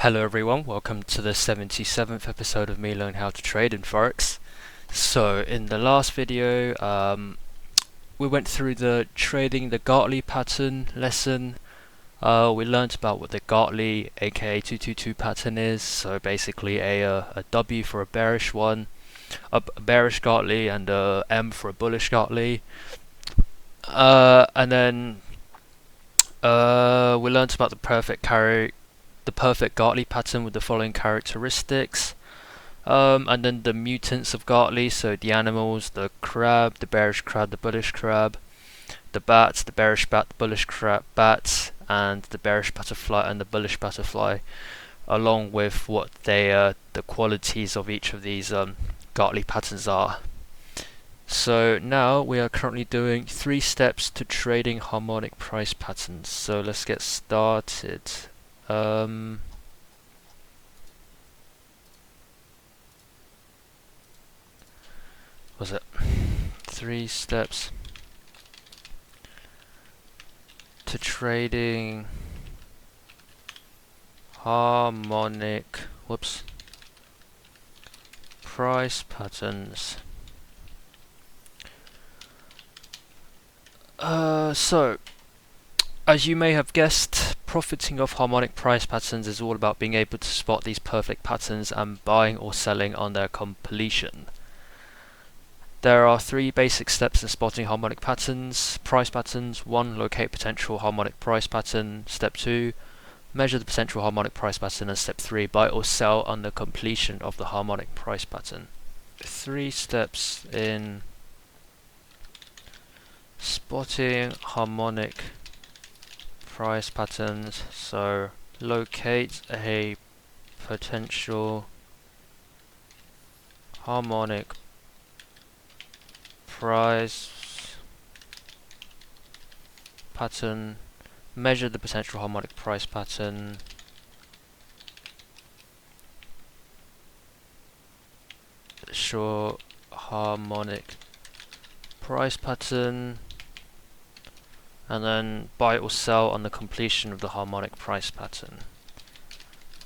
Hello everyone, welcome to the 77th episode of me learning how to trade in Forex. So in the last video we went through the trading the Gartley pattern lesson. We learned about what the Gartley aka 222 pattern is, so basically a W for a bearish one, a bearish Gartley, and a M for a bullish Gartley. And then we learned about the perfect Gartley pattern with the following characteristics, and then the mutants of Gartley, so the animals, the crab, the bearish crab, the bullish crab, the bats, the bearish bat, the bullish bat, and the bearish butterfly and the bullish butterfly, along with what the qualities of each of these Gartley patterns are. So now we are currently doing 3 steps to trading harmonic price patterns. So let's get started. Was it 3 steps to trading harmonic price patterns? So as you may have guessed, profiting off harmonic price patterns is all about being able to spot these perfect patterns and buying or selling on their completion. There are 3 basic steps in spotting harmonic price patterns. 1. Locate potential harmonic price pattern. Step 2. Measure the potential harmonic price pattern. And step 3. Buy or sell on the completion of the harmonic price pattern. 3 steps in spotting harmonic price patterns. So locate a potential harmonic price pattern, measure the potential harmonic price pattern, show harmonic price pattern, and then buy or sell on the completion of the harmonic price pattern.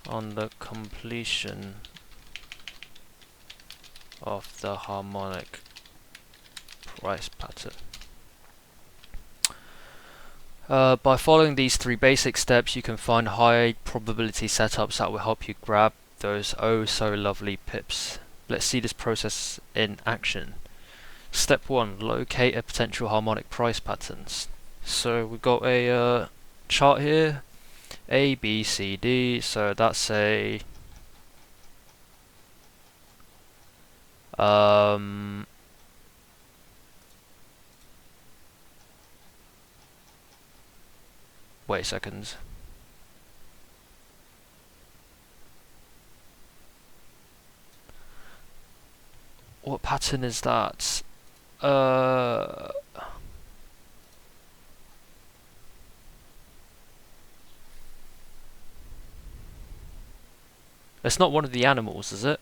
On the completion of the harmonic price pattern. By following these 3 basic steps, you can find high probability setups that will help you grab those oh so lovely pips. Let's see this process in action. Step 1. Locate a potential harmonic price patterns. So we've got a chart here, A, B, C, D. So that's a wait a second. What pattern is that? It's not one of the animals, is it?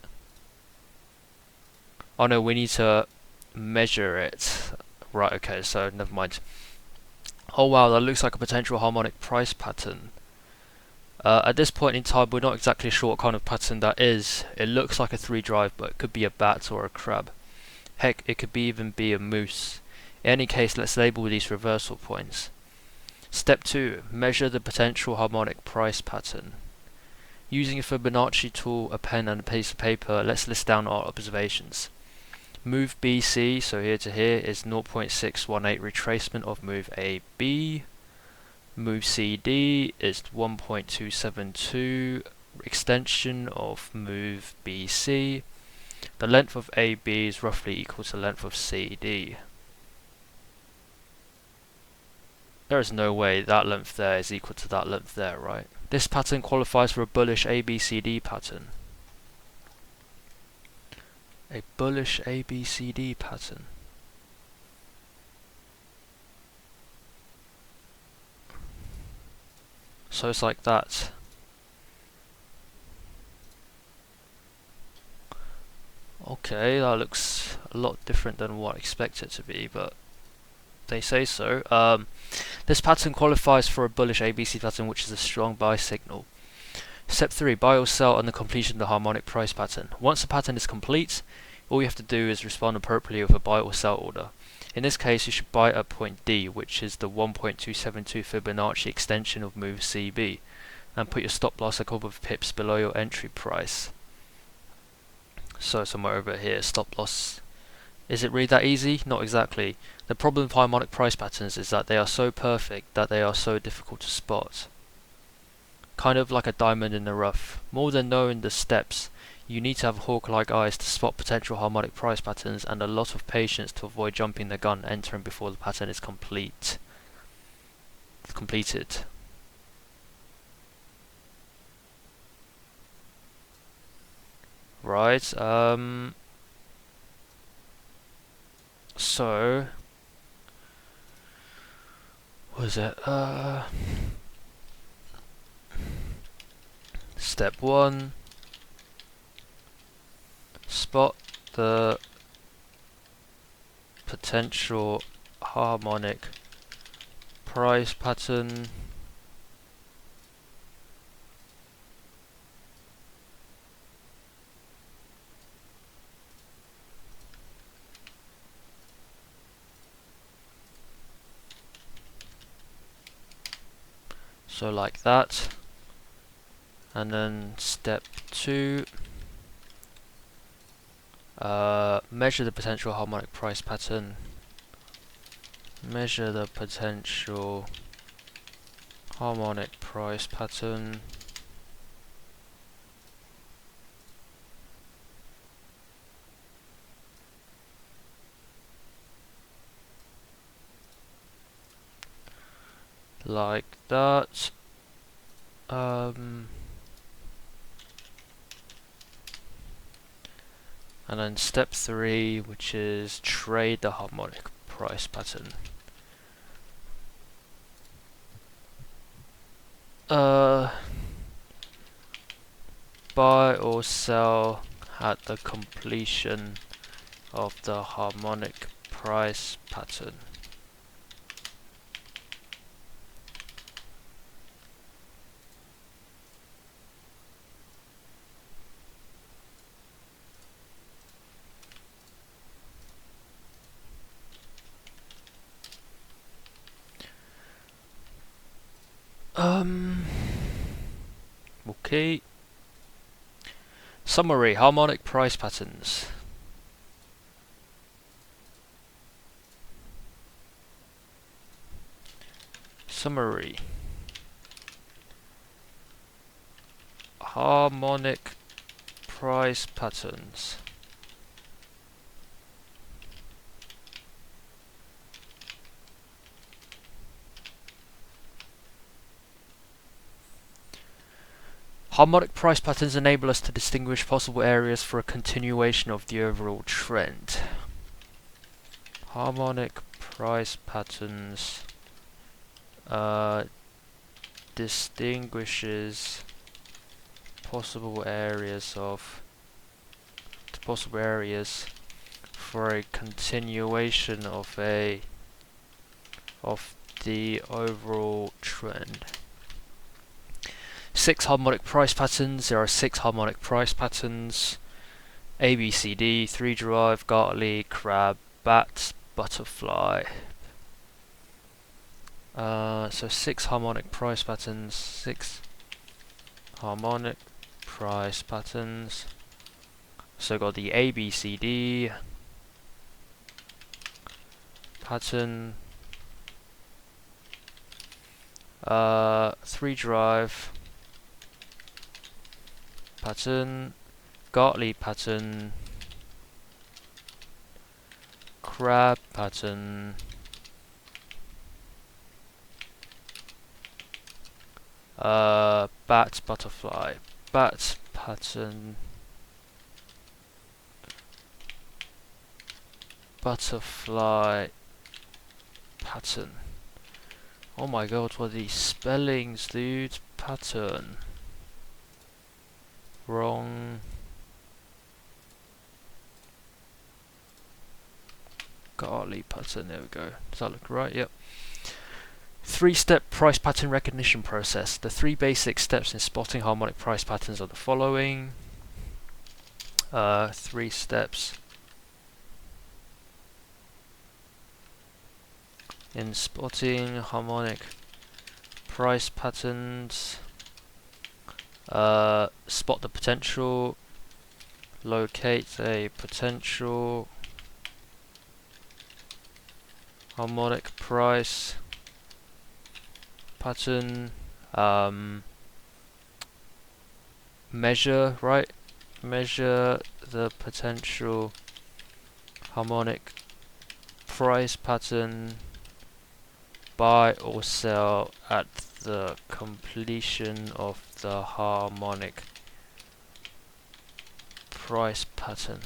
Oh no, we need to measure it. Right, okay, so never mind. Oh wow, that looks like a potential harmonic price pattern. At this point in time, we're not exactly sure what kind of pattern that is. It looks like a 3 drive, but it could be a bat or a crab. Heck, it could even be a moose. In any case, let's label these reversal points. Step 2. Measure the potential harmonic price pattern. Using a Fibonacci tool, a pen and a piece of paper, let's list down our observations. Move BC, so here to here, is 0.618 retracement of move AB. Move CD is 1.272 extension of move BC. The length of AB is roughly equal to the length of CD. There is no way that length there is equal to that length there, right? This pattern qualifies for a bullish ABCD pattern. A bullish ABCD pattern. So it's like that. Okay, that looks a lot different than what I expect it to be, but they say so. This pattern qualifies for a bullish ABC pattern, which is a strong buy signal. Step 3. Buy or sell on the completion of the harmonic price pattern. Once the pattern is complete, all you have to do is respond appropriately with a buy or sell order. In this case, you should buy at point D, which is the 1.272 Fibonacci extension of move CB, and put your stop loss a couple of pips below your entry price. So somewhere over here, stop loss. Is it really that easy? Not exactly. The problem with harmonic price patterns is that they are so perfect that they are so difficult to spot. Kind of like a diamond in the rough. More than knowing the steps, you need to have hawk-like eyes to spot potential harmonic price patterns and a lot of patience to avoid jumping the gun entering before the pattern is completed. Right, so what was it? Step 1, spot the potential harmonic price pattern. So like that. And then step 2, measure the potential harmonic price pattern. Measure the potential harmonic price pattern. Like that. And then step 3, which is trade the harmonic price pattern. Buy or sell at the completion of the harmonic price pattern. Okay. Summary: harmonic price patterns. Summary: harmonic price patterns. Harmonic price patterns enable us to distinguish possible areas for a continuation of the overall trend. Harmonic price patterns distinguishes possible areas for a continuation of the overall trend. 6 harmonic price patterns. There are 6 harmonic price patterns: A, B, C, D, 3 drive, Gartley, crab, bat, butterfly. So 6 harmonic price patterns. 6 harmonic price patterns. So got the A, B, C, D pattern. 3 drive pattern, Gartley pattern, crab pattern, bat, butterfly, bat pattern, butterfly pattern. Oh my god, what are these spellings, dude? Pattern. Wrong. Gartley pattern, there we go. Does that look right? Yep. Three-step price pattern recognition process. The three basic steps in spotting harmonic price patterns are the following. Three steps in spotting harmonic price patterns. Spot the potential, locate a potential harmonic price pattern, measure the potential harmonic price pattern, buy or sell at the completion of the harmonic price pattern.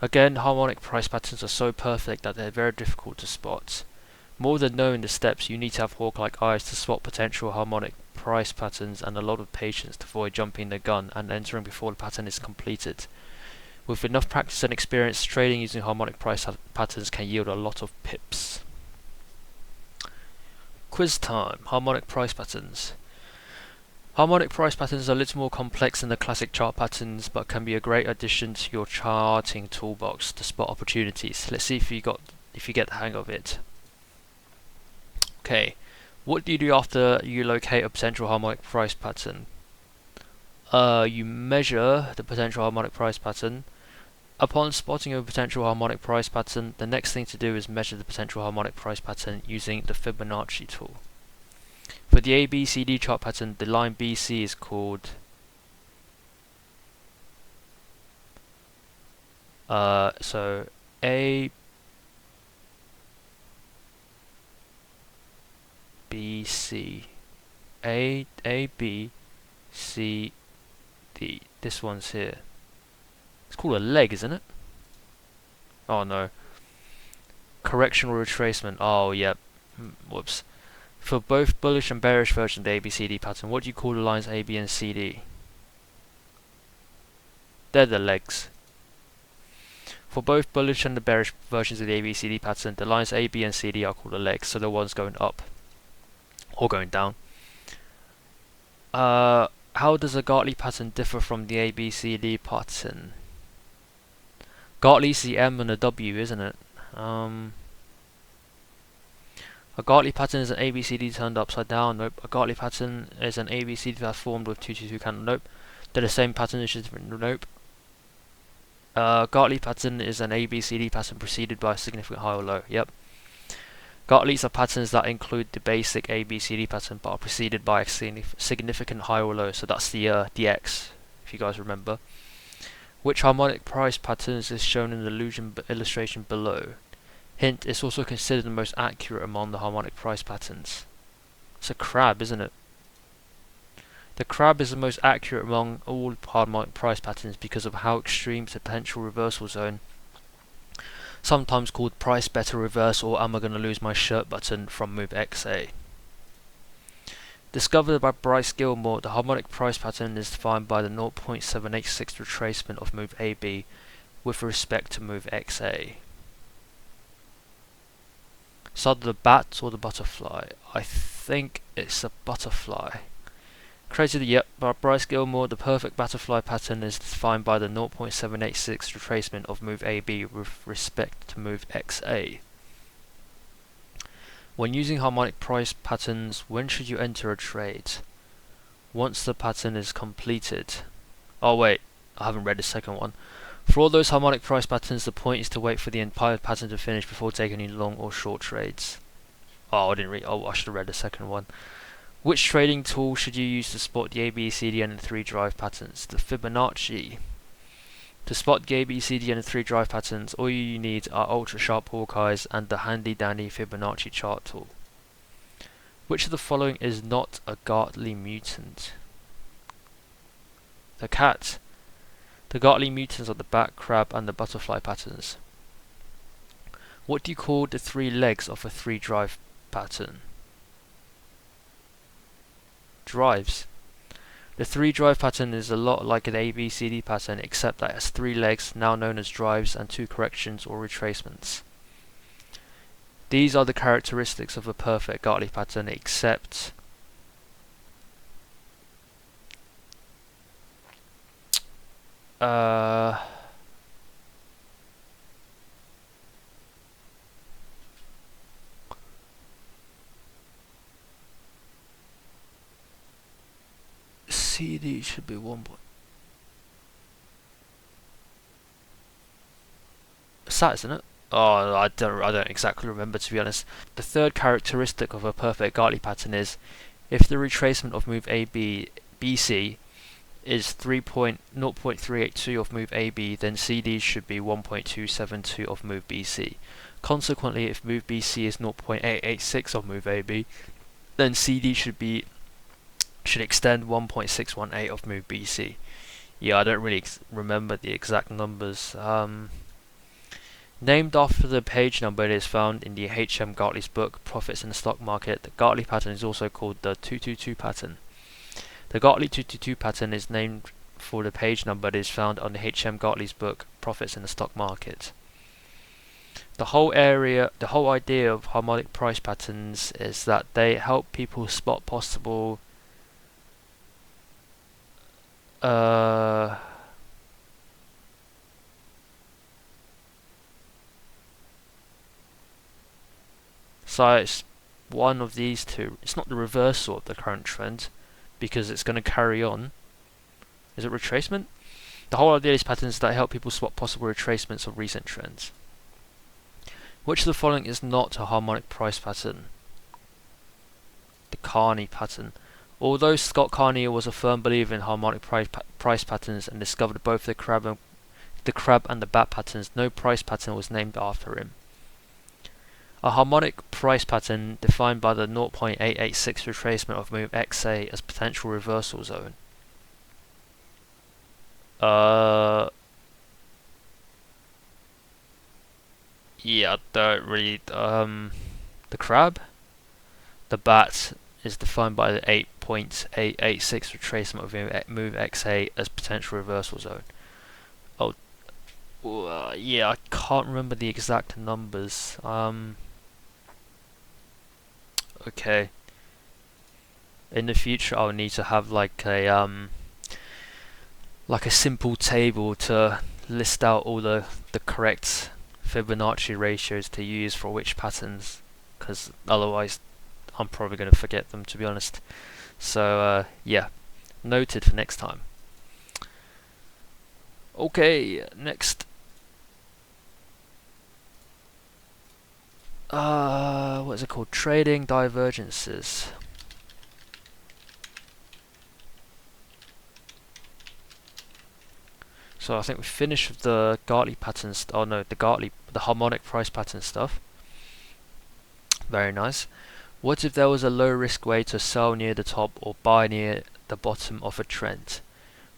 Again, harmonic price patterns are so perfect that they're very difficult to spot. More than knowing the steps, you need to have hawk-like eyes to spot potential harmonic price patterns and a lot of patience to avoid jumping the gun and entering before the pattern is completed. With enough practice and experience, trading using harmonic price patterns can yield a lot of pips. Quiz time. Harmonic price patterns. Harmonic price patterns are a little more complex than the classic chart patterns, but can be a great addition to your charting toolbox to spot opportunities. Let's see if you get the hang of it. Okay, what do you do after you locate a potential harmonic price pattern? You measure the potential harmonic price pattern. Upon spotting a potential harmonic price pattern, the next thing to do is measure the potential harmonic price pattern using the Fibonacci tool. For the ABCD chart pattern, the line BC is called so A B C A B C D. This one's here. It's called a leg, isn't it? Oh no. Correctional retracement. Oh yep. Whoops. For both bullish and bearish versions of the ABCD pattern, what do you call the lines A, B and CD? They're the legs. For both bullish and the bearish versions of the ABCD pattern, the lines A, B and CD are called the legs, so the ones going up or going down. How does a Gartley pattern differ from the ABCD pattern? Gartley's the M and the W, isn't it? A Gartley pattern is an ABCD turned upside down. Nope. A Gartley pattern is an ABCD that's formed with 222 candle. Nope. They're the same pattern, it's just different. Nope. Gartley pattern is an ABCD pattern preceded by a significant high or low. Yep. Gartleys are patterns that include the basic ABCD pattern but are preceded by a significant high or low. So that's the X, if you guys remember. Which harmonic price patterns is shown in the illustration below? Hint, it's also considered the most accurate among the harmonic price patterns. It's a crab, isn't it? The crab is the most accurate among all harmonic price patterns because of how extreme the potential reversal zone, sometimes called price beta reverse or am I gonna lose my shirt button from move XA. Discovered by Bryce Gilmore, the harmonic price pattern is defined by the 0.786 retracement of move AB with respect to move XA. It's either the bat or the butterfly. I think it's a butterfly. Created by Bryce Gilmore, the perfect butterfly pattern is defined by the 0.786 retracement of move AB with respect to move XA. When using harmonic price patterns, when should you enter a trade? Once the pattern is completed. Oh wait, I haven't read the second one. For all those harmonic price patterns, the point is to wait for the entire pattern to finish before taking any long or short trades. Oh, I didn't read. Oh, I should have read the second one. Which trading tool should you use to spot the ABCD and the 3 drive patterns? The Fibonacci. To spot the ABCD and the 3 drive patterns, all you need are ultra sharp hawk eyes and the handy dandy Fibonacci chart tool. Which of the following is not a Gartley mutant? The cat. The Gartley mutants are the bat, crab and the butterfly patterns. What do you call the 3 legs of a 3 drive pattern? Drives. The 3 drive pattern is a lot like an ABCD pattern except that it has 3 legs, now known as drives, and 2 corrections or retracements. These are the characteristics of a perfect Gartley pattern, except CD should be 1 point. Sat, isn't it? Oh, I don't exactly remember, to be honest. The third characteristic of a perfect Gartley pattern is if the retracement of move AB BC is 0.382 of move AB, then CD should be 1.272 of move BC. Consequently, if move BC is 0.886 of move AB, then CD should extend 1.618 of move BC. Yeah, I don't really remember the exact numbers. Named after the page number it is found in the H.M. Gartley's book, Profits in the Stock Market, the Gartley pattern is also called the 222 pattern. The Gartley 222 pattern is named for the page number that is found on the H.M. Gartley's book, Profits in the Stock Market. The whole idea of harmonic price patterns is that they help people spot possible so it's one of these two. It's not the reversal of the current trend, because it's going to carry on. Is it retracement? The whole idea of these patterns is that help people spot possible retracements of recent trends. Which of the following is not a harmonic price pattern? The Carney pattern. Although Scott Carney was a firm believer in harmonic price patterns and discovered both the crab and the bat patterns, no price pattern was named after him. A harmonic price pattern defined by the 0.886 retracement of move XA as potential reversal zone. Yeah, I don't really. The crab, the bat is defined by the 8.886 retracement of move XA as potential reversal zone. Oh, yeah, I can't remember the exact numbers. Okay. In the future, I'll need to have like a simple table to list out all the correct Fibonacci ratios to use for which patterns, because otherwise I'm probably going to forget them, to be honest. So yeah, noted for next time. Okay, next. What is it called? Trading divergences. So I think we finished with the Gartley patterns. Oh no, the harmonic price pattern stuff. Very nice. What if there was a low risk way to sell near the top or buy near the bottom of a trend?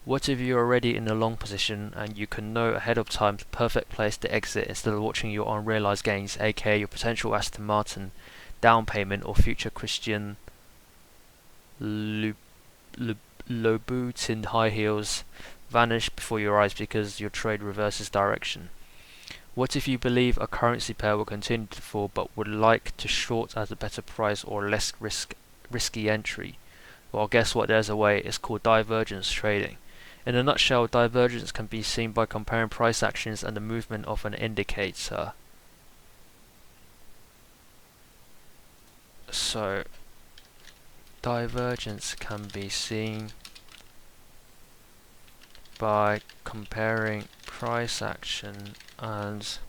What if you're already in a long position and you can know ahead of time the perfect place to exit instead of watching your unrealized gains, aka your potential Aston Martin down payment or future Christian Louboutin high heels vanish before your eyes because your trade reverses direction? What if you believe a currency pair will continue to fall but would like to short at a better price or less risky entry? Well, guess what, there's a way. It's called divergence trading. In a nutshell, divergence can be seen by comparing price actions and the movement of an indicator. So, divergence can be seen by comparing price action and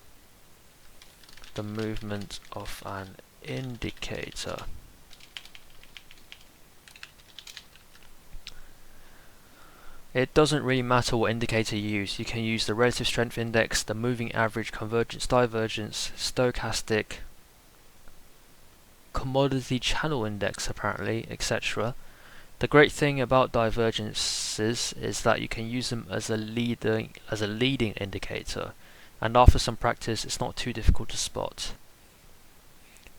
the movement of an indicator. It doesn't really matter what indicator you use. You can use the relative strength index, the moving average, convergence, divergence, stochastic, commodity channel index apparently, etc. The great thing about divergences is that you can use them as a leading indicator, and after some practice it's not too difficult to spot.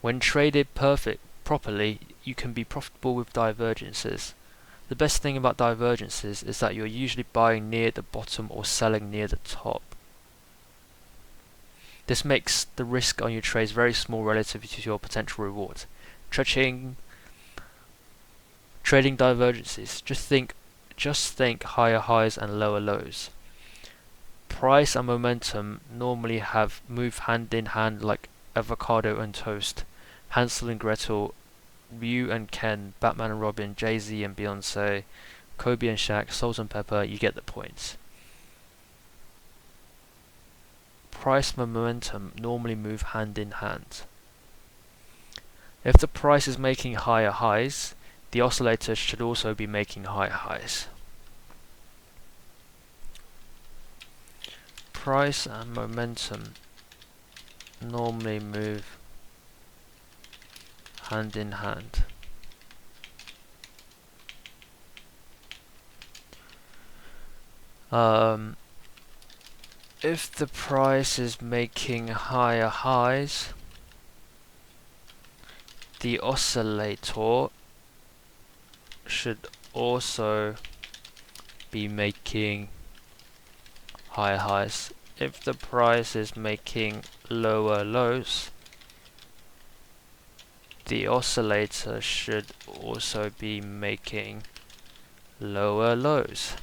When traded properly, you can be profitable with divergences. The best thing about divergences is that you're usually buying near the bottom or selling near the top. This makes the risk on your trades very small relative to your potential reward. Trading divergences. Just think higher highs and lower lows. Price and momentum normally move hand in hand like avocado and toast. Hansel and Gretel, Ryu and Ken, Batman and Robin, Jay-Z and Beyonce, Kobe and Shaq, Salt and Pepper, you get the point. Price and momentum normally move hand in hand. If the price is making higher highs, the oscillator should also be making higher highs. Price and momentum normally move hand in hand. If the price is making higher highs, the oscillator should also be making higher highs. If the price is making lower lows, the oscillator should also be making lower lows.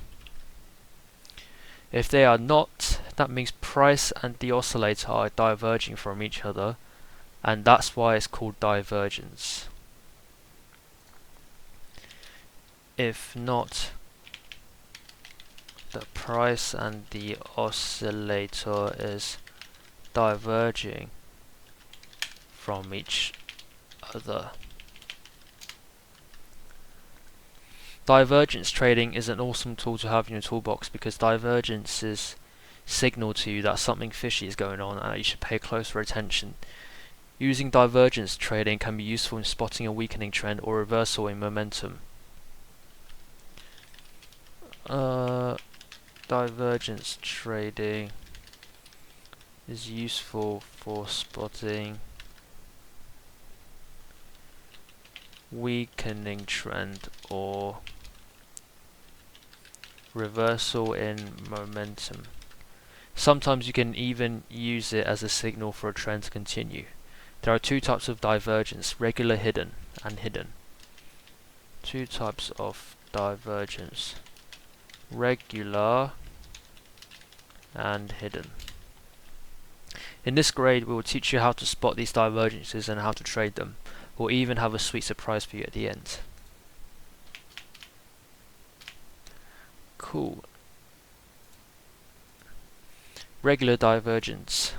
If they are not, that means price and the oscillator are diverging from each other, and that's why it's called divergence. If not, the price and the oscillator is diverging from each other. Divergence trading is an awesome tool to have in your toolbox because divergences signal to you that something fishy is going on and that you should pay closer attention. Using divergence trading can be useful in spotting a weakening trend or reversal in momentum. Divergence trading is useful for spotting weakening trend or reversal in momentum. Sometimes you can even use it as a signal for a trend to continue. There are two types of divergence, regular, hidden, and hidden. Two types of divergence, regular and hidden. In this grade we will teach you how to spot these divergences and how to trade them. We'll even have a sweet surprise for you at the end. Cool. Regular divergence.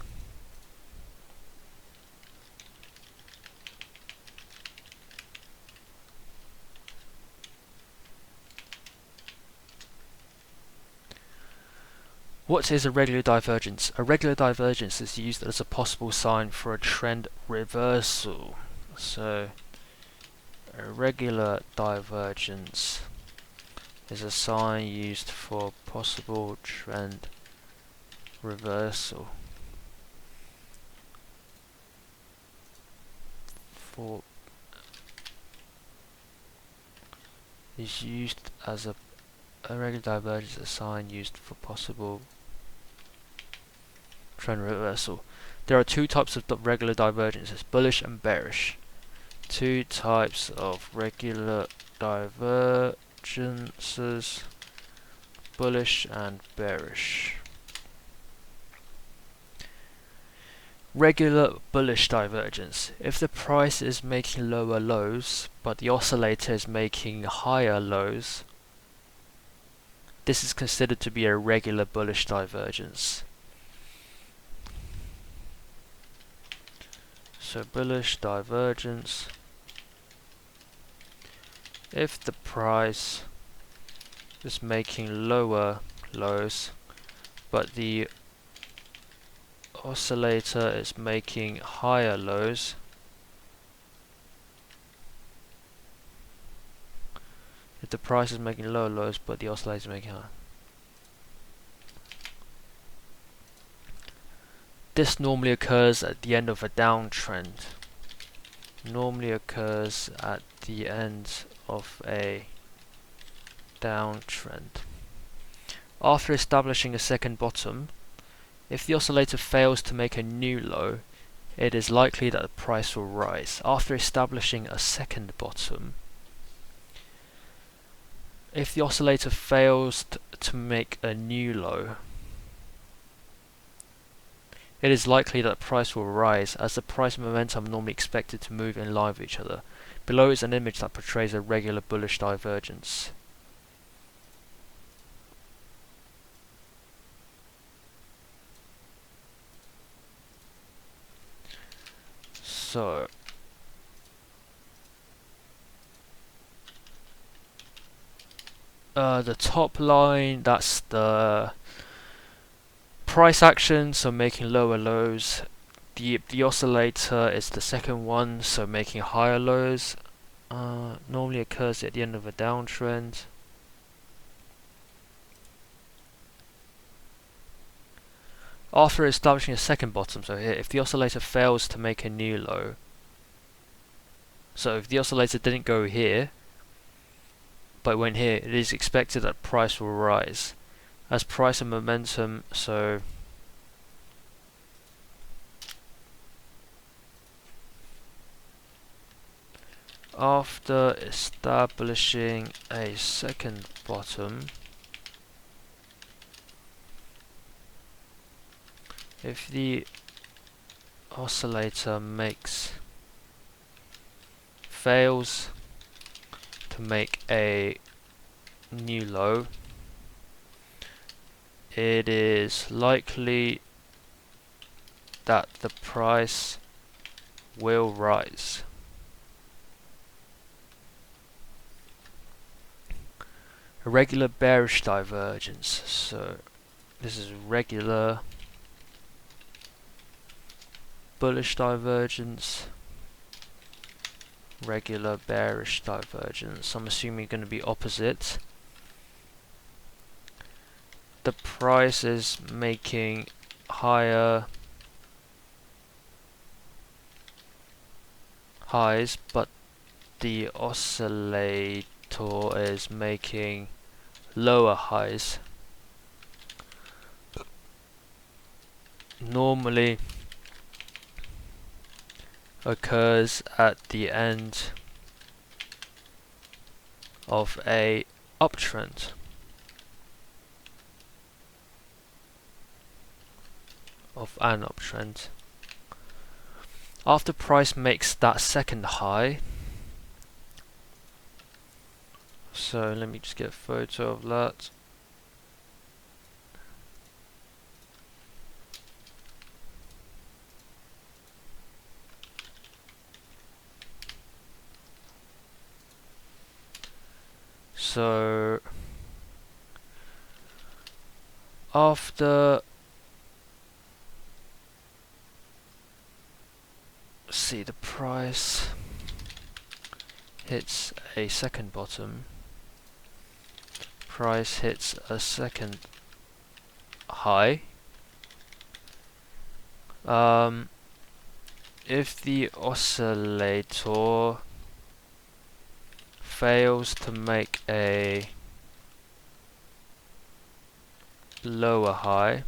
What is a regular divergence? A regular divergence is used as a possible sign for a trend reversal. So, a regular divergence is a sign used for possible trend reversal. Is used as a regular divergence is a sign used for possible trend reversal. There are two types of regular divergences, bullish and bearish. Two types of regular divergences, bullish and bearish. Regular bullish divergence. If the price is making lower lows, but the oscillator is making higher lows, this is considered to be a regular bullish divergence. So bullish divergence, if the price is making lower lows, but the oscillator is making higher lows, if the price is making lower lows, but the oscillator is making higher. This normally occurs at the end of a downtrend. Normally occurs at the end of a downtrend. After establishing a second bottom, If the oscillator fails to make a new low, it is likely that the price will rise. After establishing a second bottom, if the oscillator fails to make a new low, it is likely that the price will rise, as the price and momentum are normally expected to move in line with each other. Below is an image that portrays a regular bullish divergence. So, the top line, that's the price action, so making lower lows. The oscillator is the second one, so making higher lows. Normally occurs at the end of a downtrend. After establishing a second bottom, so here, if the oscillator fails to make a new low, so if the oscillator didn't go here, but went here, it is expected that price will rise. As price and momentum, so after establishing a second bottom, if the oscillator fails to make a new low, it is likely that the price will rise. A regular bearish divergence, so this is regular bullish divergence, regular bearish divergence. I'm assuming going to be opposite. The price is making higher highs, but the oscillator is making lower highs. Normally occurs at the end of a uptrend. After price makes that second high, so let me just get a photo of that. So after, see, the price hits a second bottom, price hits a second high. If the oscillator fails to make a lower high,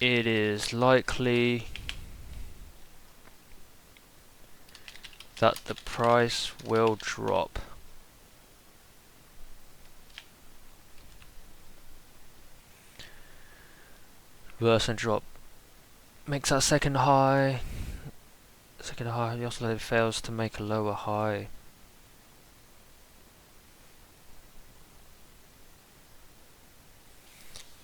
it is likely that the price will drop. Reverse and drop. Makes that second high. The oscillator fails to make a lower high.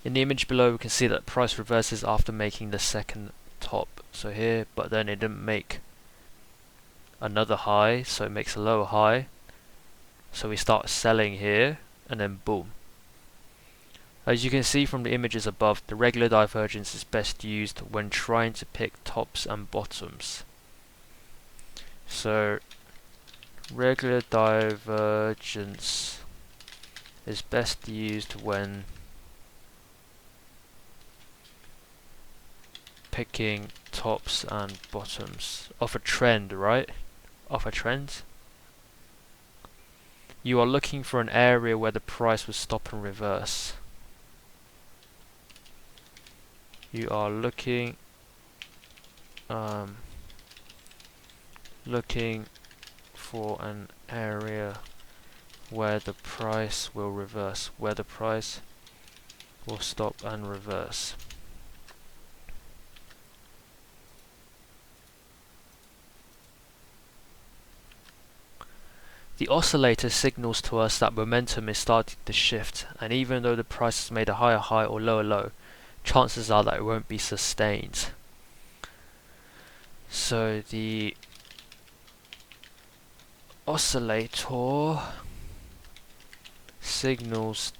In the image below, we can see that price reverses after making the second top. So here, but then it didn't make another high, so it makes a lower high. So we start selling here, and then boom. As you can see from the images above, the regular divergence is best used when trying to pick tops and bottoms. So regular divergence is best used when picking tops and bottoms of a trend, right? of a trend. You are looking for an area where the price will stop and reverse. You are looking for an area where the price will reverse, where the price will stop and reverse. The oscillator signals to us that momentum is starting to shift, and even though the price has made a higher high or lower low, chances are that it won't be sustained. So the oscillator signals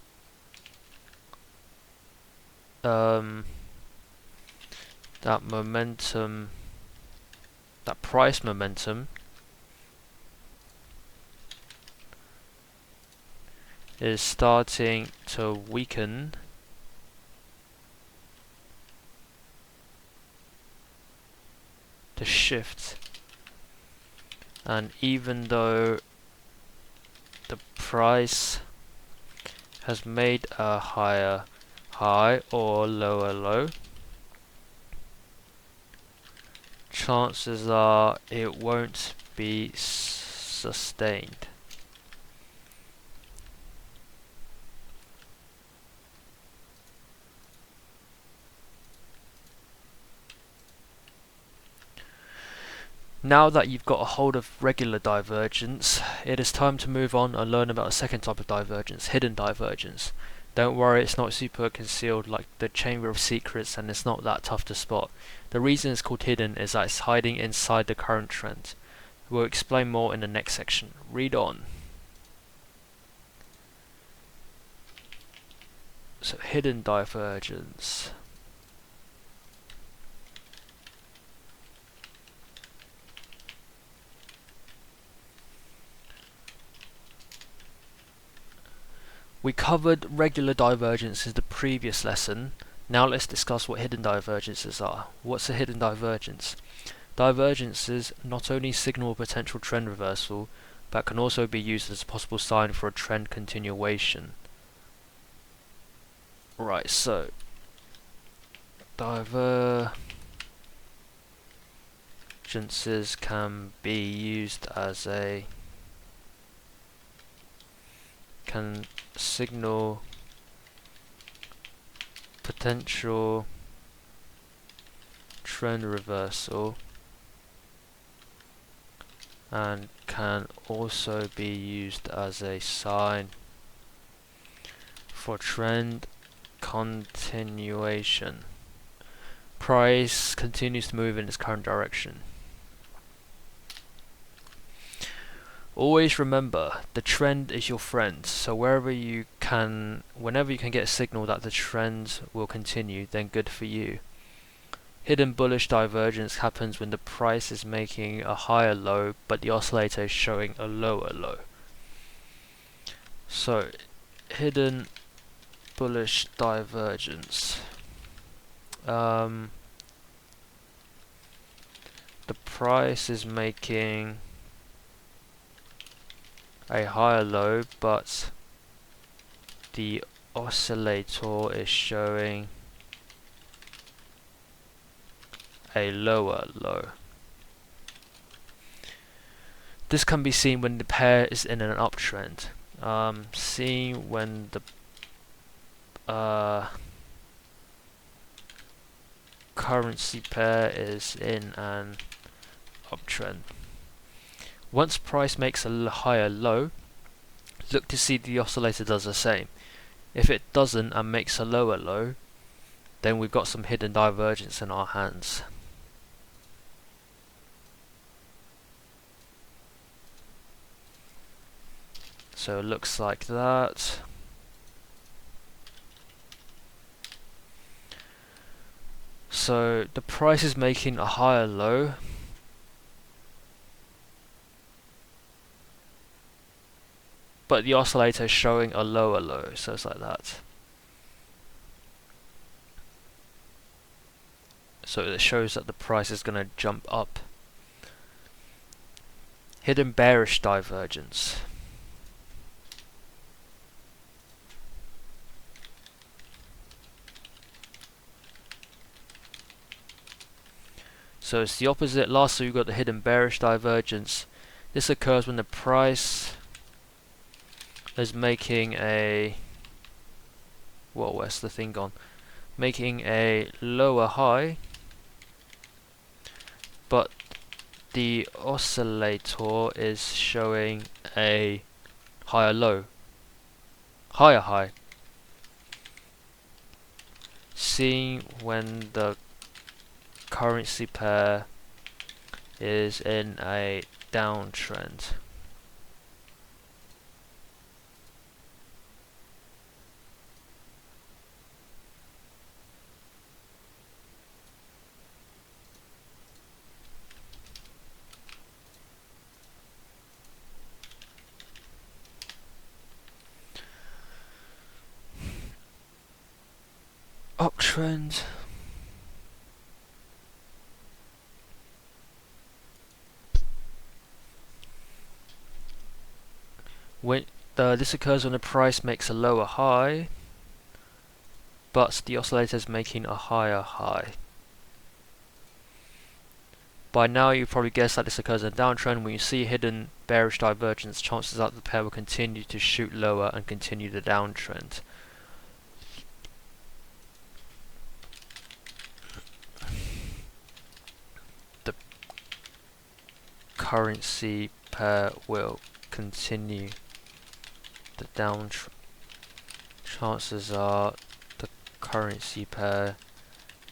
that momentum, that price momentum is starting to weaken to shift, and even though the price has made a higher high or lower low, chances are it won't be sustained. Now that you've got a hold of regular divergence, it is time to move on and learn about a second type of divergence, hidden divergence. Don't worry, it's not super concealed like the Chamber of Secrets, and it's not that tough to spot. The reason it's called hidden is that it's hiding inside the current trend. We'll explain more in the next section. Read on. So, hidden divergence. We covered regular divergences in the previous lesson. Now let's discuss what hidden divergences are. What's a hidden divergence? Divergences not only signal a potential trend reversal, but can also be used as a possible sign for a trend continuation. Right, so divergences can be used as can signal potential trend reversal and can also be used as a sign for trend continuation. Price continues to move in its current direction. Always remember, the trend is your friend, so whenever you can get a signal that the trend will continue, then good for you. Hidden bullish divergence happens when the price is making a higher low, but the oscillator is showing a lower low. So, hidden bullish divergence. The price is making a higher low, but the oscillator is showing a lower low. This can be seen when the pair is in an uptrend. Seeing when the currency pair is in an uptrend. Once price makes a higher low, look to see the oscillator does the same. If it doesn't and makes a lower low, then we've got some hidden divergence in our hands. So it looks like that. So the price is making a higher low, but the oscillator is showing a lower low, so it's like that. So it shows that the price is going to jump up. Hidden bearish divergence. So it's the opposite. Lastly, we've got the hidden bearish divergence. This occurs when the price is making a... Whoa, where's the thing gone? Making a lower high, but the oscillator is showing a higher low, higher high. Seeing when the currency pair is in a downtrend. Uptrend. When this occurs when the price makes a lower high, but the oscillator is making a higher high. By now you've probably guessed that this occurs in a downtrend. When you see hidden bearish divergence, chances are the pair will continue to shoot lower and continue the downtrend. The currency pair will continue the downtrend. Chances are the currency pair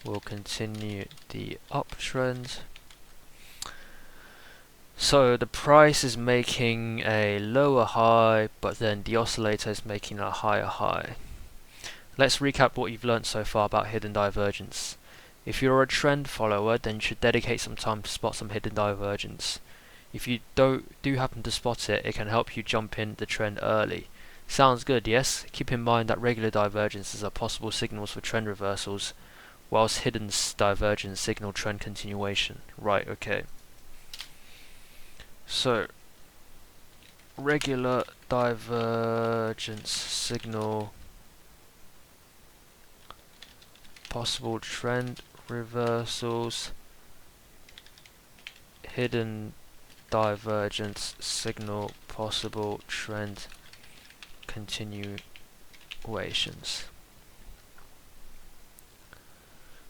will continue the uptrend. So the price is making a lower high, but then the oscillator is making a higher high. Let's recap what you've learned so far about hidden divergence. If you're a trend follower, then you should dedicate some time to spot some hidden divergence. If you do happen to spot it, it can help you jump in the trend early. Sounds good, yes? Keep in mind that regular divergences are possible signals for trend reversals, whilst hidden divergence signal trend continuation. Right, okay. So, regular divergence signal possible trend reversals, hidden divergence signal possible trend continuations.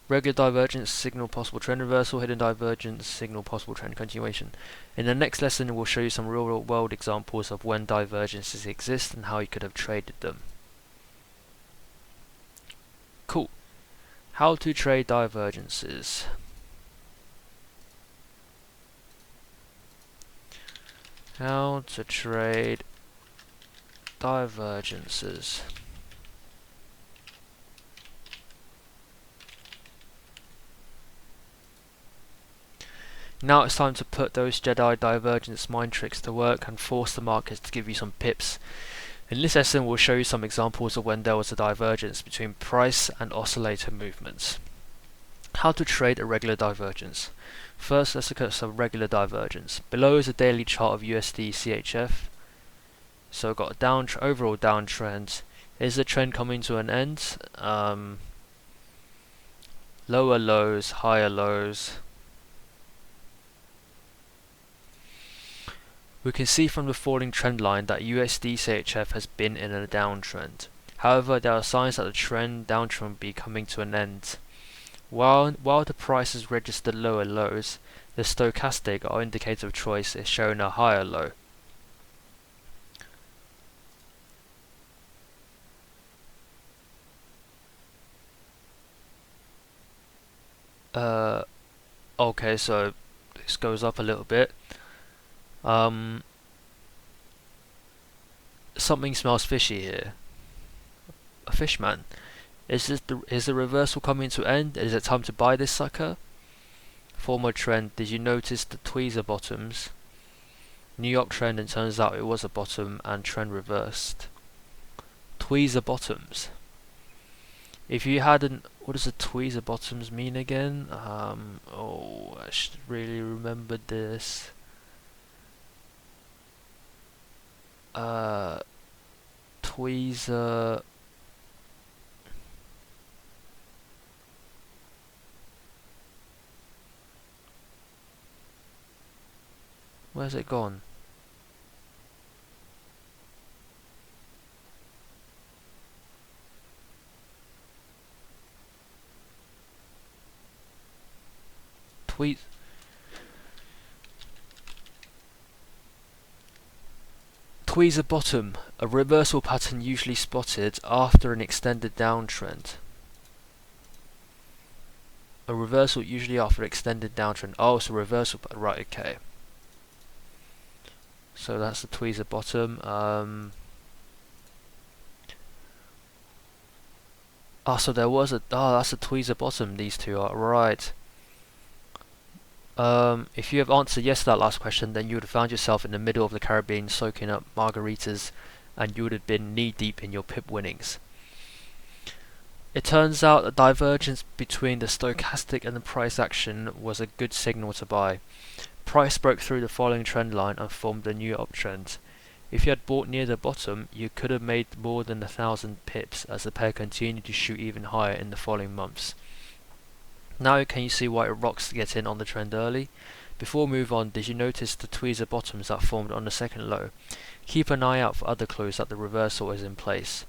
Regular divergence signal possible trend reversal, hidden divergence signal possible trend continuation. In the next lesson we'll show you some real world examples of when divergences exist and how you could have traded them. Cool. How to trade divergences. How to trade divergences. Now it's time to put those Jedi divergence mind tricks to work and force the markets to give you some pips. In this lesson we'll show you some examples of when there was a divergence between price and oscillator movements. How to trade a regular divergence. First, let's look at some regular divergence. Below is a daily chart of USD CHF. So we've got a overall downtrend. Is the trend coming to an end? Lower lows, higher lows. We can see from the falling trend line that USD CHF has been in a downtrend. However, there are signs that the downtrend will be coming to an end. While the price has registered lower lows, the stochastic, our indicator of choice, is showing a higher low. Okay, so this goes up a little bit. Something smells fishy here. A fish man. Is the reversal coming to end? Is it time to buy this sucker? Former trend. Did you notice the tweezer bottoms? New York trend, and turns out it was a bottom and trend reversed. Tweezer bottoms. If you hadn't, what does the tweezer bottoms mean again? Oh, I should really remember this. tweezer. Where's it gone? Tweezer bottom, a reversal pattern usually spotted after an extended downtrend. A reversal usually after extended downtrend. Oh, so reversal, right, okay. So that's the tweezer bottom. So there was a, that's a tweezer bottom, these two are, right. If you have answered yes to that last question, then you would have found yourself in the middle of the Caribbean soaking up margaritas, and you would have been knee deep in your pip winnings. It turns out the divergence between the stochastic and the price action was a good signal to buy. Price broke through the following trend line and formed a new uptrend. If you had bought near the bottom, you could have made more than 1,000 pips as the pair continued to shoot even higher in the following months. Now can you see why it rocks to get in on the trend early? Before we move on, did you notice the tweezer bottoms that formed on the second low? Keep an eye out for other clues that the reversal is in place.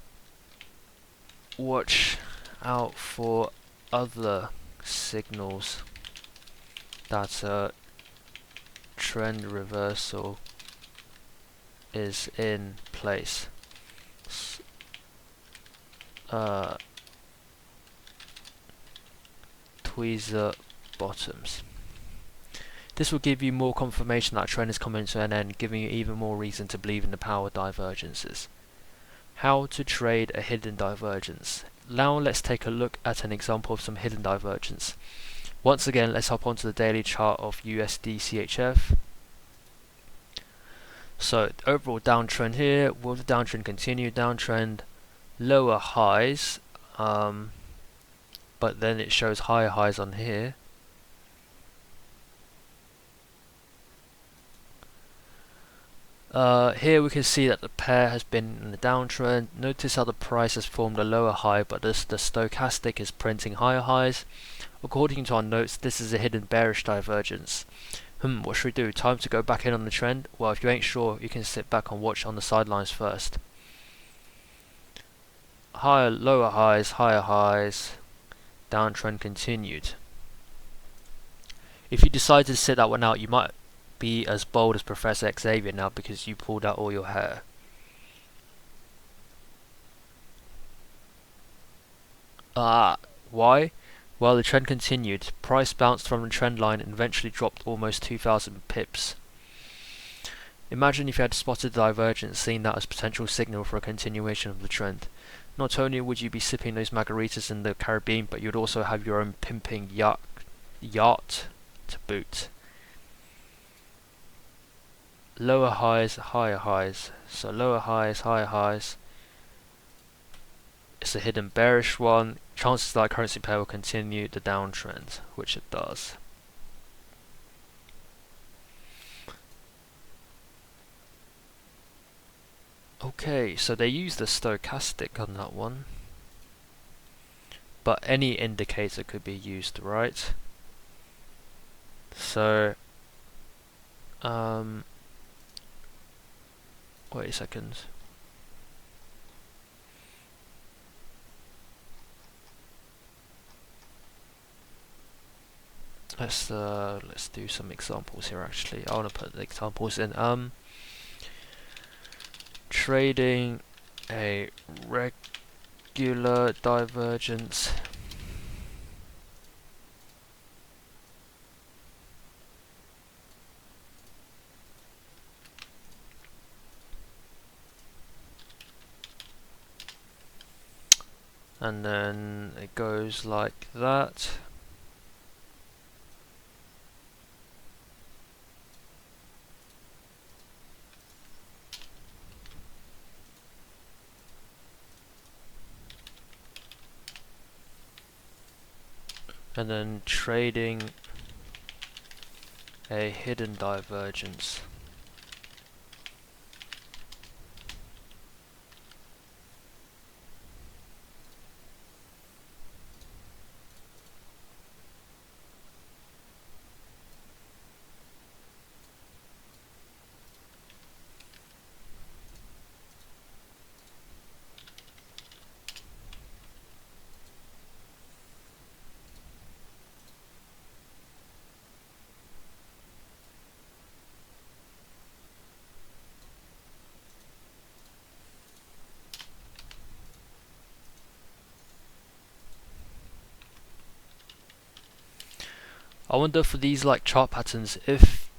Watch out for other signals that a trend reversal is in place. Tweezer bottoms. This will give you more confirmation that a trend is coming to an end, giving you even more reason to believe in the power of divergences. How to trade a hidden divergence. Now let's take a look at an example of some hidden divergence. Once again, let's hop onto the daily chart of USD CHF. So overall downtrend here. Will the downtrend continue? Downtrend, lower highs, but then it shows higher highs on here. Here we can see that the pair has been in the downtrend. Notice how the price has formed a lower high, but the stochastic is printing higher highs. According to our notes, this is a hidden bearish divergence. What should we do? Time to go back in on the trend? Well, if you ain't sure, you can sit back and watch on the sidelines first. Higher, lower highs, higher highs. Downtrend continued. If you decide to sit that one out, you might be as bold as Professor Xavier now because you pulled out all your hair. Why? Well, the trend continued. Price bounced from the trend line and eventually dropped almost 2,000 pips. Imagine if you had spotted the divergence, seeing that as potential signal for a continuation of the trend. Not only would you be sipping those margaritas in the Caribbean, but you'd also have your own pimping yacht to boot. Lower highs, higher highs. So lower highs, higher highs. It's a hidden bearish one. Chances that currency pair will continue the downtrend, which it does. Okay, so they use the stochastic on that one. But any indicator could be used, right? So, wait a second. Let's do some examples here. Actually, I want to put the examples in. Trading a regular divergence. And then it goes like that. And then trading a hidden divergence. I wonder for these like chart patterns if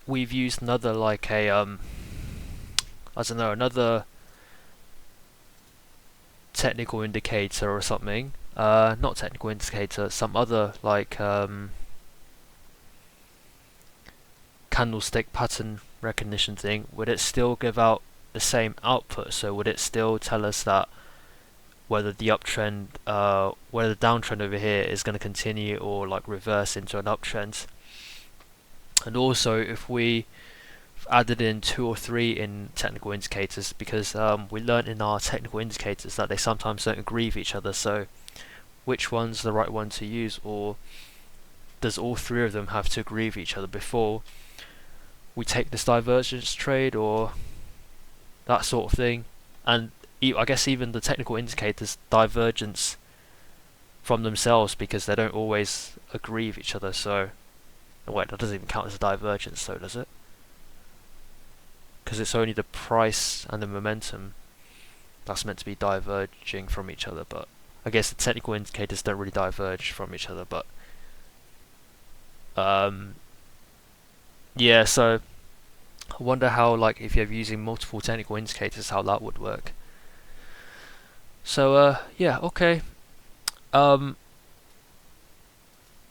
we've used another like a I don't know, another technical indicator or something. Not technical indicator, some other like candlestick pattern recognition thing. Would it still give out the same output? So would it still tell us that whether the uptrend, whether the downtrend over here is going to continue or like reverse into an uptrend? And also if we added in 2 or 3 in technical indicators, because we learned in our technical indicators that they sometimes don't agree with each other, so which one's the right one to use, or does all 3 of them have to agree with each other before we take this divergence trade, or that sort of thing? And I guess even the technical indicators divergence from themselves because they don't always agree with each other. So wait, that doesn't even count as a divergence, so does it? Because it's only the price and the momentum that's meant to be diverging from each other, but I guess the technical indicators don't really diverge from each other, but yeah, so I wonder how, like, if you're using multiple technical indicators, how that would work. So yeah, okay. I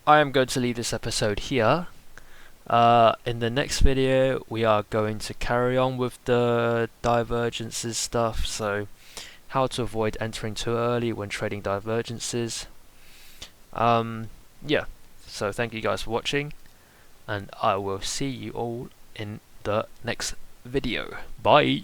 am going to leave this episode here. In the next video we are going to carry on with the divergences stuff, so how to avoid entering too early when trading divergences. Yeah, so thank you guys for watching, and I will see you all in the next video. Bye!